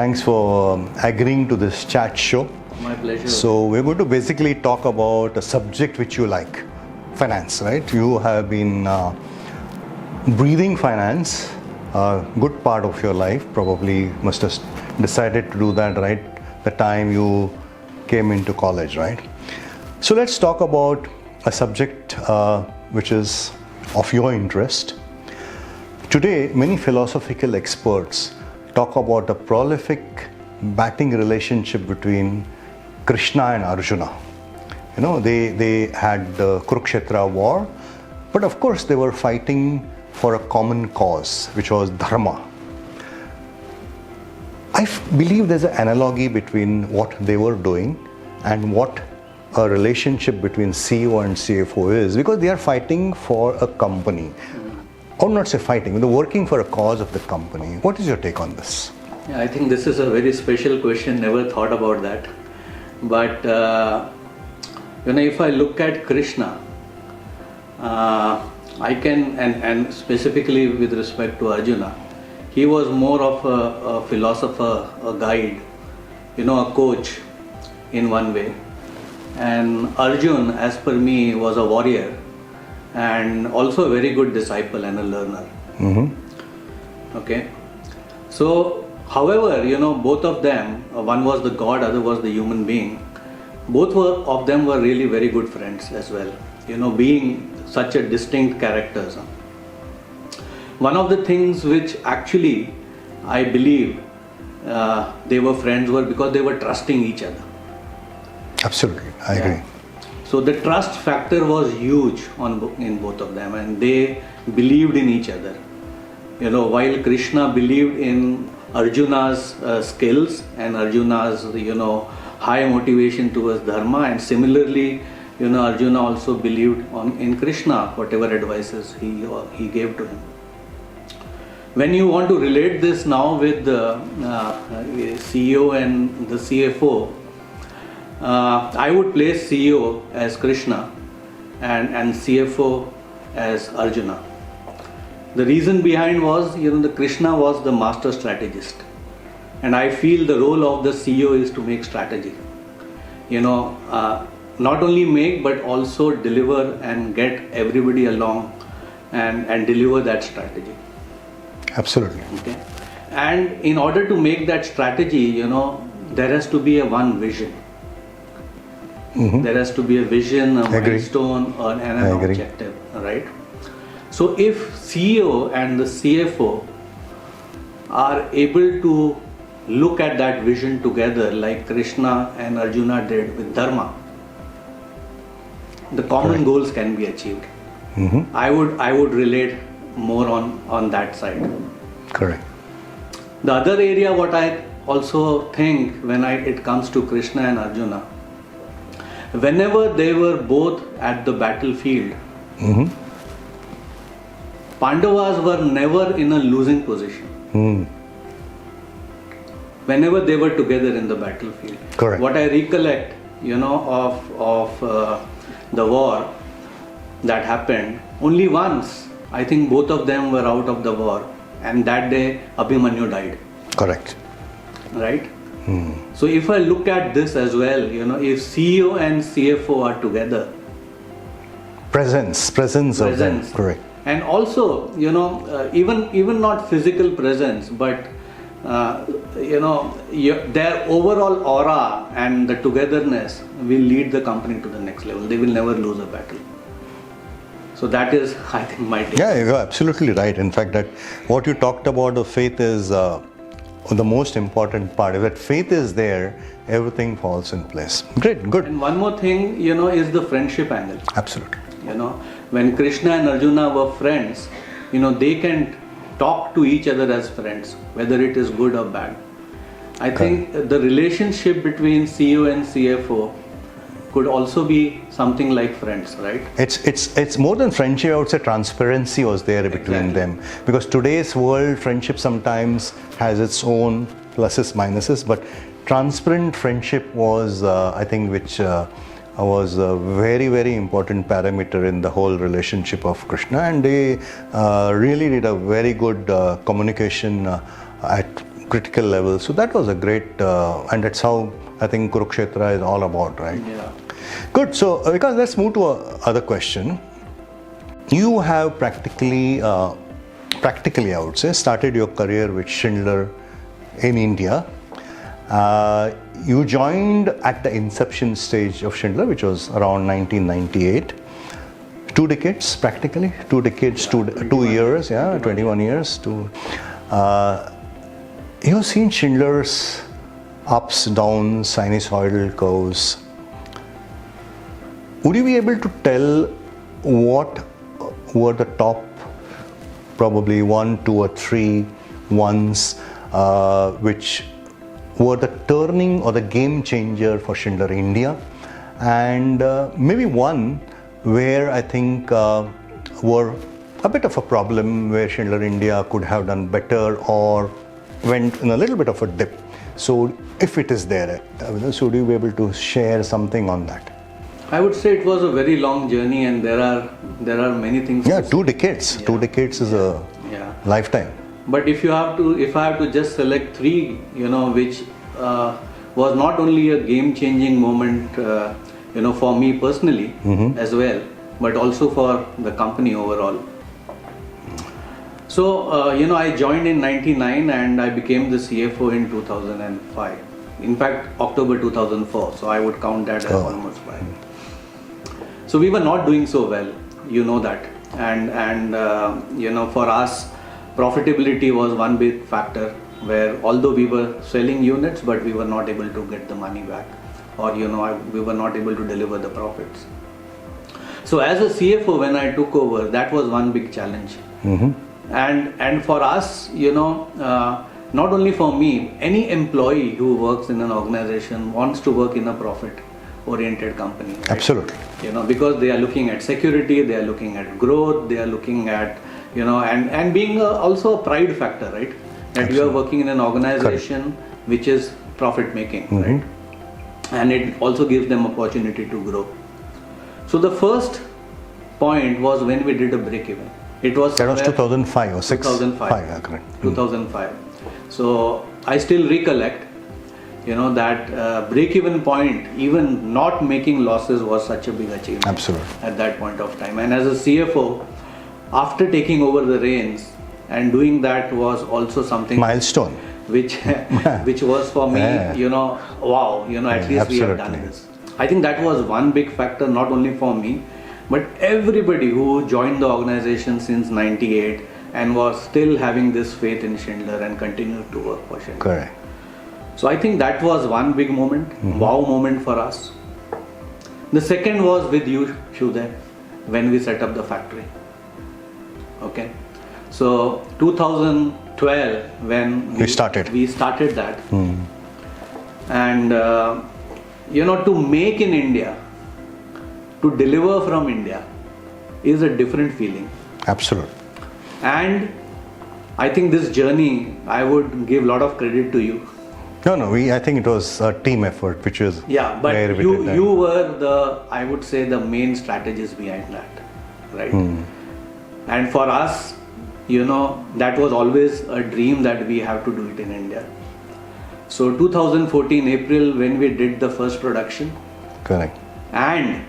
Thanks for agreeing to this chat show. My pleasure. So we're going to basically talk about a subject which you like, finance, right? You have been breathing finance a good part of your life. Probably must have decided to do that right the time you came into college, right? So let's talk about a subject which is of your interest. Today, many philosophical experts talk about a prolific batting relationship between Krishna and Arjuna. You know, they had the Kurukshetra war, but of course they were fighting for a common cause, which was dharma. I believe there's an analogy between what they were doing and what a relationship between CEO and CFO is, because they are fighting for a company. Or not say fighting, they're working for a cause of the company. What is your take on this? Yeah, I think this is a very special question. Never thought about that. But if I look at Krishna, I can, and specifically with respect to Arjuna, he was more of a philosopher, a guide, a coach in one way. And Arjun, as per me, was a warrior and also a very good disciple and a learner. Mm-hmm. Okay. So, however, both of them, one was the god, other was the human being. Both of them were really very good friends as well. Being such a distinct characters. One of the things which actually I believe they were friends were because they were trusting each other. Absolutely, I agree. So the trust factor was huge in both of them, and they believed in each other. While Krishna believed in Arjuna's skills and Arjuna's high motivation towards dharma, and similarly Arjuna also believed in Krishna, whatever advices he gave to him. When you want to relate this now with the CEO and the CFO, I would place CEO as Krishna and CFO as Arjuna. The reason behind was, the Krishna was the master strategist, and I feel the role of the CEO is to make strategy. Not only make but also deliver and get everybody along and deliver that strategy. Absolutely. Okay. And in order to make that strategy, there has to be one vision. Mm-hmm. There has to be a vision, a milestone, and an objective, right? So if CEO and the CFO are able to look at that vision together, like Krishna and Arjuna did with dharma, the common goals can be achieved. Mm-hmm. I would relate more on that side. Correct. The other area what I also think when it comes to Krishna and Arjuna, whenever they were both at the battlefield, Mm-hmm. Pandavas were never in a losing position. Mm. Whenever they were together in the battlefield. Correct. What I recollect, of the war that happened, only once, I think both of them were out of the war, and that day Abhimanyu died. Correct. Right? Mm. So if I look at this as well, if CEO and CFO are together, Presence of them. Correct. And also, even not physical presence, but their overall aura and the togetherness will lead the company to the next level. They will never lose a battle. So that is, I think, my take. Yeah, you're absolutely right. In fact, that what you talked about of faith is the most important part. If that faith is there, everything falls in place. Great, good. And one more thing, is the friendship angle. Absolutely. When Krishna and Arjuna were friends, they can talk to each other as friends, whether it is good or bad. I think the relationship between CEO and CFO could also be something like friends, right? It's more than friendship. I would say transparency was there between them, because today's world, friendship sometimes has its own pluses, minuses, but transparent friendship was, I think, which was a very, very important parameter in the whole relationship of Krishna, and they really did a very good communication at critical level. So that was a great, and that's how I think Kurukshetra is all about, right? Yeah. Good. So, because let's move to other question. You have practically, I would say, started your career with Schindler in India. You joined at the inception stage of Schindler, which was around 1998. 2 decades, practically. 2 decades, 2 years, 21 years. You've seen Schindler's ups, downs, sinusoidal curves. Would you be able to tell what were the top, probably 1, 2, or 3 ones which were the turning or the game changer for Schindler India, and maybe one where I think were a bit of a problem, where Schindler India could have done better or went in a little bit of a dip. So if it is there, so would you be able to share something on that? I would say it was a very long journey, and there are many things. Yeah, 2 decades. Yeah. 2 decades is a lifetime. But if I have to just select 3, which was not only a game-changing moment, for me personally as well, but also for the company overall. So, I joined in 99 and I became the CFO in 2005. In fact, October 2004. So I would count that as almost 5. So we were not doing so well, that, and for us, profitability was one big factor, where although we were selling units, but we were not able to get the money back, or we were not able to deliver the profits. So as a CFO, when I took over, that was one big challenge. And for us, not only for me, any employee who works in an organization wants to work in a profit-oriented company. Right? Absolutely. Because they are looking at security, they are looking at growth, they are looking at, and being also a pride factor, right? That Absolutely. you are working in an organization which is profit-making, right? And it also gives them opportunity to grow. So the first point was when we did a break-even. That was 2005 or 6? 2005. Correct. 2005. So I still recollect, that break-even point, even not making losses, was such a big achievement. Absolutely. At that point of time. And as a CFO, after taking over the reins and doing that was also something Milestone. which was for me, wow, at least we have done this. I think that was one big factor, not only for me, but everybody who joined the organization since 98 and was still having this faith in Schindler and continued to work for Schindler. Correct. So I think that was one big moment, wow moment for us. The second was with you, Shuday, when we set up the factory. Okay. So 2012, when we started that, and to make in India, to deliver from India, is a different feeling. Absolutely. And I think this journey, I would give a lot of credit to you. No, I think it was a team effort, which was But you were I would say, the main strategist behind that, right? And for us, that was always a dream that we have to do it in India. So 2014 April, when we did the first production. Correct. And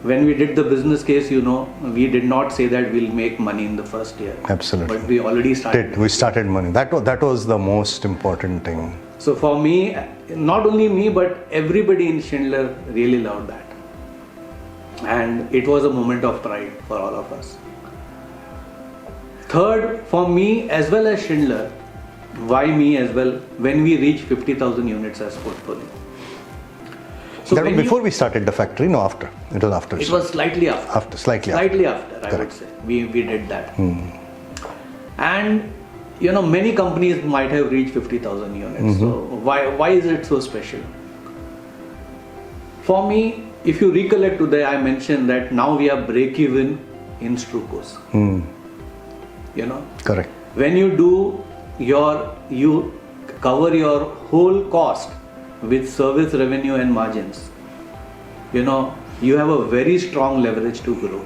when we did the business case, we did not say that we'll make money in the first year. Absolutely. But we already started. We started money. That was the most important thing. So for me, not only me, but everybody in Schindler really loved that. And it was a moment of pride for all of us. Third, for me as well as Schindler, why me as well, when we reached 50,000 units as portfolio. So that was before we started the factory, no, after. It was after. It was slightly after. Slightly after. I would say. We did that. And, many companies might have reached 50,000 units. So why is it so special? For me, if you recollect today, I mentioned that now we are break-even in Strucos. Correct. When you do you cover your whole cost with service revenue and margins, you have a very strong leverage to grow.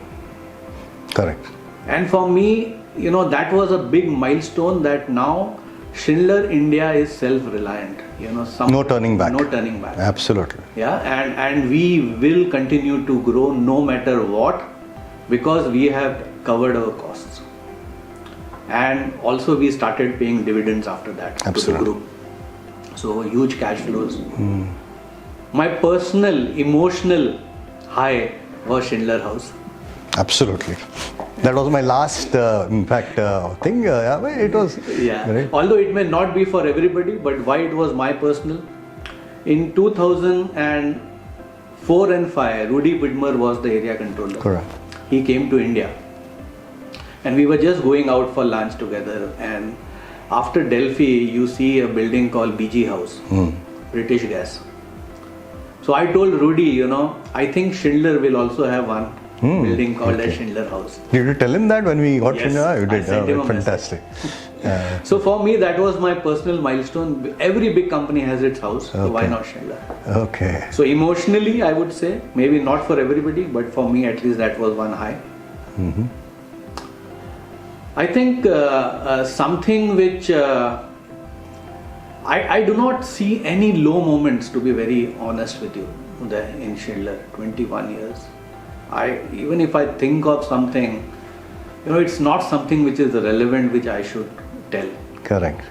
Correct. And for me, that was a big milestone, that now Schindler India is self-reliant. No turning back. No turning back. Absolutely. Yeah, and we will continue to grow no matter what, because we have covered our costs. And also we started paying dividends after that Absolutely. to the group. So huge cash flows. My personal emotional high was Schindler House. Absolutely. That was my last, thing. It was. Yeah. Right? Although it may not be for everybody, but why it was my personal. In 2004 and 5, Rudy Widmer was the area controller. Correct. He came to India, and we were just going out for lunch together. And after Delphi, you see a building called BG House, British Gas. So I told Rudy, I think Schindler will also have one building called as Schindler House. Did you tell him that when we got Yes, Schindler? You I did. sent him a Fantastic. So for me, that was my personal milestone. Every big company has its house, so why Okay. not Schindler? Okay. So emotionally, I would say, maybe not for everybody, but for me at least, that was one high. I think something which I do not see any low moments, to be very honest with you, in Schindler, 21 years. Even if I think of something, it's not something which is relevant, which I should tell. Correct.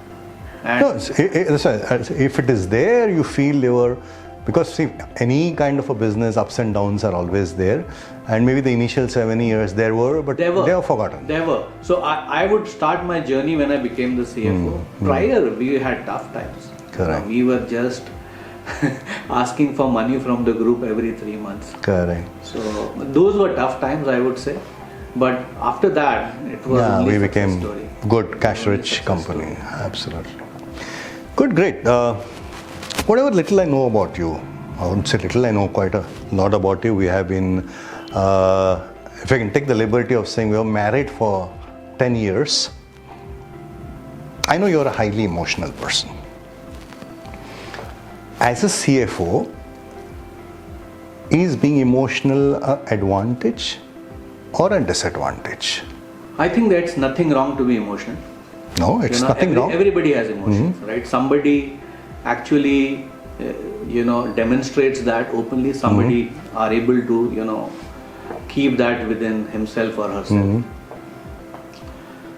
And No, if it is there, you feel because see, any kind of a business, ups and downs are always there, and maybe the initial 7 years there were, but they were forgotten. They were. So I would start my journey when I became the CFO. Prior, we had tough times. Correct. We were just asking for money from the group every 3 months. Correct. So those were tough times, I would say. But after that, it was only We success became story. good cash-rich company. Absolutely. Good, great. Whatever little I know about you, I wouldn't say little, I know quite a lot about you. We have been, if I can take the liberty of saying, we were married for 10 years. I know you're a highly emotional person. As a CFO, is being emotional an advantage or a disadvantage? I think that's nothing wrong to be emotional. No, it's nothing wrong. Everybody has emotions, right? Somebody actually, demonstrates that openly. Somebody are able to, keep that within himself or herself.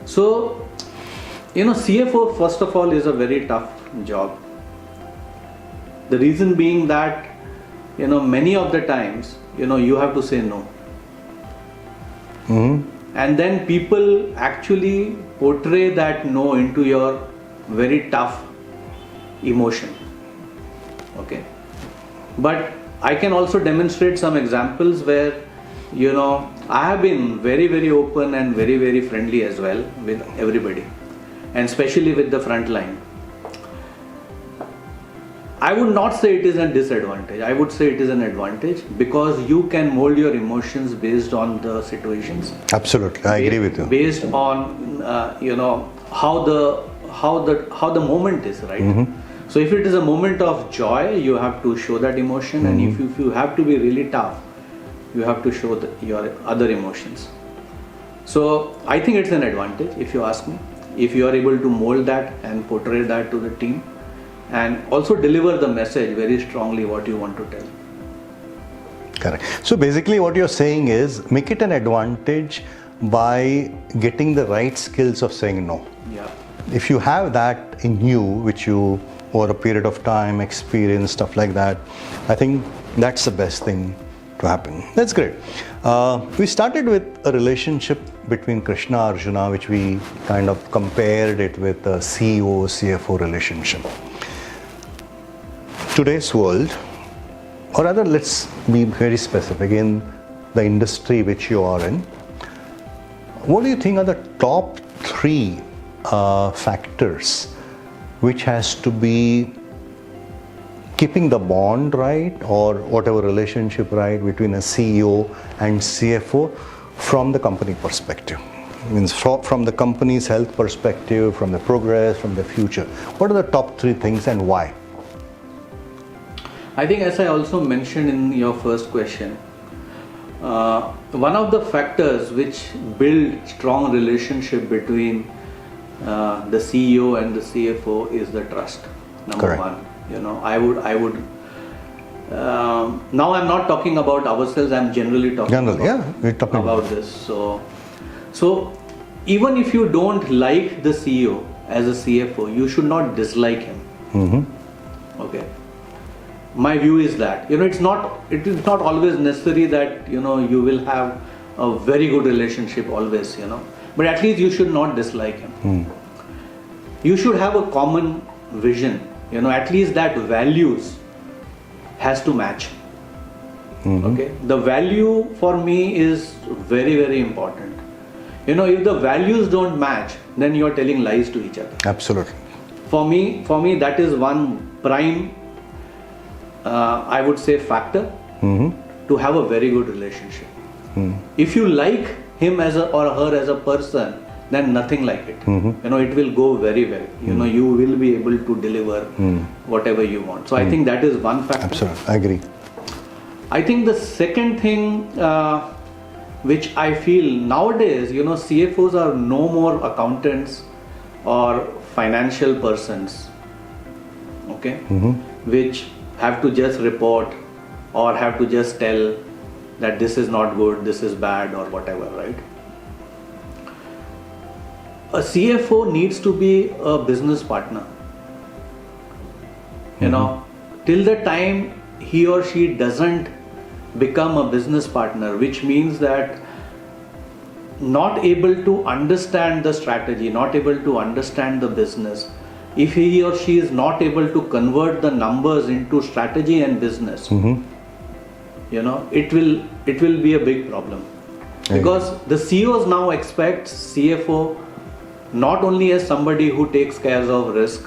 So, CFO, first of all, is a very tough job. The reason being that, many of the times, you have to say no. And then people actually portray that no into your very tough emotion. Okay. But I can also demonstrate some examples where, I have been very, very open and very, very friendly as well with everybody, and especially with the front line. I would not say it is a disadvantage. I would say it is an advantage, because you can mold your emotions based on the situations. Absolutely, I agree with you. Based on how the moment is, right? So if it is a moment of joy, you have to show that emotion, and if you have to be really tough, you have to show your other emotions. So I think it's an advantage, if you ask me, if you are able to mold that and portray that to the team, and also deliver the message very strongly what you want to tell. Correct. So basically what you're saying is, make it an advantage by getting the right skills of saying no. Yeah. If you have that in you, which you over a period of time experience, stuff like that, I think that's the best thing to happen. That's great. We started with a relationship between Krishna Arjuna, which we kind of compared it with a CEO CFO relationship. Today's world, or rather let's be very specific, in the industry which you are in, what do you think are the top 3 factors which has to be keeping the bond right, or whatever relationship right, between a CEO and CFO from the company perspective? Means from the company's health perspective, from the progress, from the future. What are the top 3 things and why? I think, as I also mentioned in your first question, one of the factors which build strong relationship between the CEO and the CFO is the trust. Number Correct. one. You know, I would. Now I'm not talking about ourselves. I'm generally talking We're talking about this. So even if you don't like the CEO as a CFO, you should not dislike him. Mm-hmm. Okay. My view is that, you know, it is not always necessary that, you know, you will have a very good relationship always, you know, but at least you should not dislike him. You should have a common vision, you know, at least that values has to match. Okay, the value for me is very, very important. You know, if the values don't match, then you are telling lies to each other. Absolutely. For me, that is one prime, I would say, factor to have a very good relationship. If you like him or her as a person, then nothing like it. You know, it will go very well. You know, you will be able to deliver whatever you want. So I think that is one factor. Absolutely, I agree. I think the second thing which I feel nowadays, you know, CFOs are no more accountants or financial persons, okay, which have to just report or have to just tell that this is not good, this is bad or whatever, right? A CFO needs to be a business partner. You know, till the time he or she doesn't become a business partner, which means that not able to understand the strategy, not able to understand the business, if he or she is not able to convert the numbers into strategy and business, you know, it will be a big problem. Because the CEOs now expect CFO not only as somebody who takes care of risk,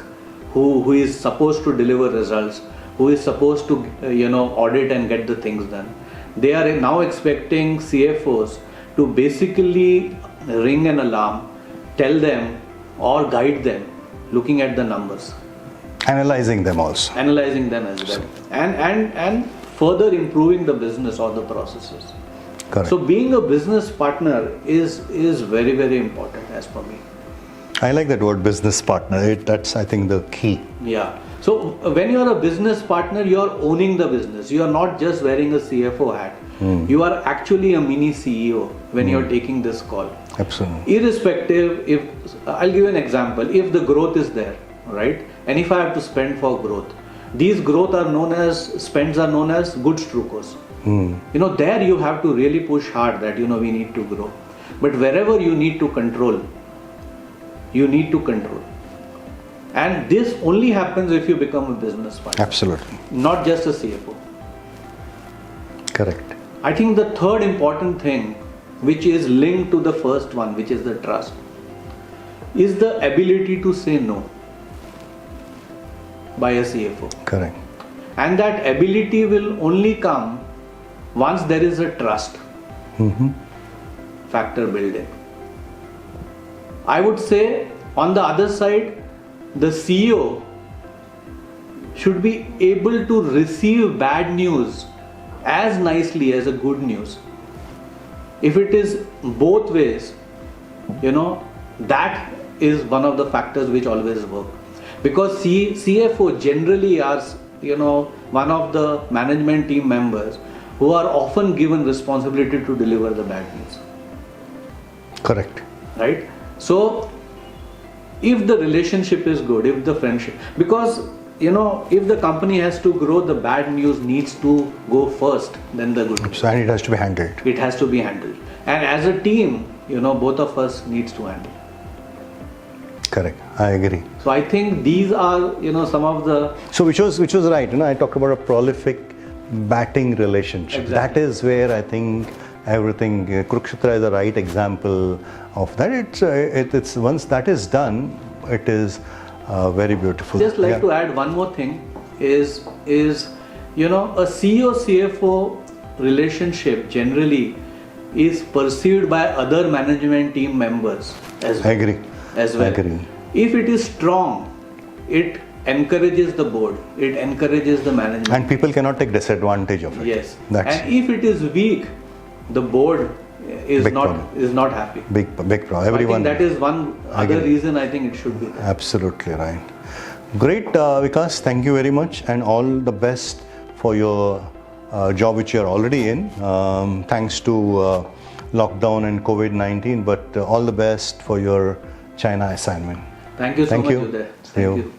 who is supposed to deliver results, who is supposed to audit and get the things done. They are now expecting CFOs to basically ring an alarm, tell them or guide them looking at the numbers. Analyzing them also. Analyzing them as well. And further improving the business or the processes. Correct. So being a business partner is very, very important as per me. I like that word, business partner. That's, I think, the key. Yeah. So when you are a business partner, you are owning the business. You are not just wearing a CFO hat. You are actually a mini CEO when you are taking this call. Absolutely. Irrespective, if I'll give you an example, if the growth is there, right, and if I have to spend for growth, these spends are known as goods through costs. You know, there you have to really push hard that, you know, we need to grow. But wherever you need to control, you need to control. And this only happens if you become a business partner. Absolutely. Not just a CFO. Correct. I think the third important thing, which is linked to the first one, which is the trust, is the ability to say no by a CFO. Correct. And that ability will only come once there is a trust factor built in. I would say on the other side, the CEO should be able to receive bad news as nicely as a good news. If it is both ways, you know, that is one of the factors which always work. Because CFO generally are, you know, one of the management team members who are often given responsibility to deliver the bad news. Correct. Right? So, if the relationship is good, if the friendship, because, you know, if the company has to grow, the bad news needs to go first, then the good news. So, and it has to be handled. It has to be handled. And as a team, you know, both of us needs to handle. Correct. I agree. So I think these are, you know, some of the... So which was right. You know, I talked about a prolific batting relationship. Exactly. That is where I think everything, Kurukshetra is the right example of that. It's once that is done, it is very beautiful. Just like to add one more thing is, you know, a CEO-CFO relationship generally is perceived by other management team members as well. I agree. As well. I agree. If it is strong, it encourages the board, it encourages the management. And people cannot take disadvantage of it. Yes. And if it is weak, the board, is Big not problem. is not happy. Big problem. I Everyone. think that is one other agree. reason I think it should be there. Absolutely right. Great, Vikas. Thank you very much, and all the best for your job which you are already in. Thanks to lockdown and COVID-19, but all the best for your China assignment. Thank you so Thank much, you. Uday. See Thank you. you.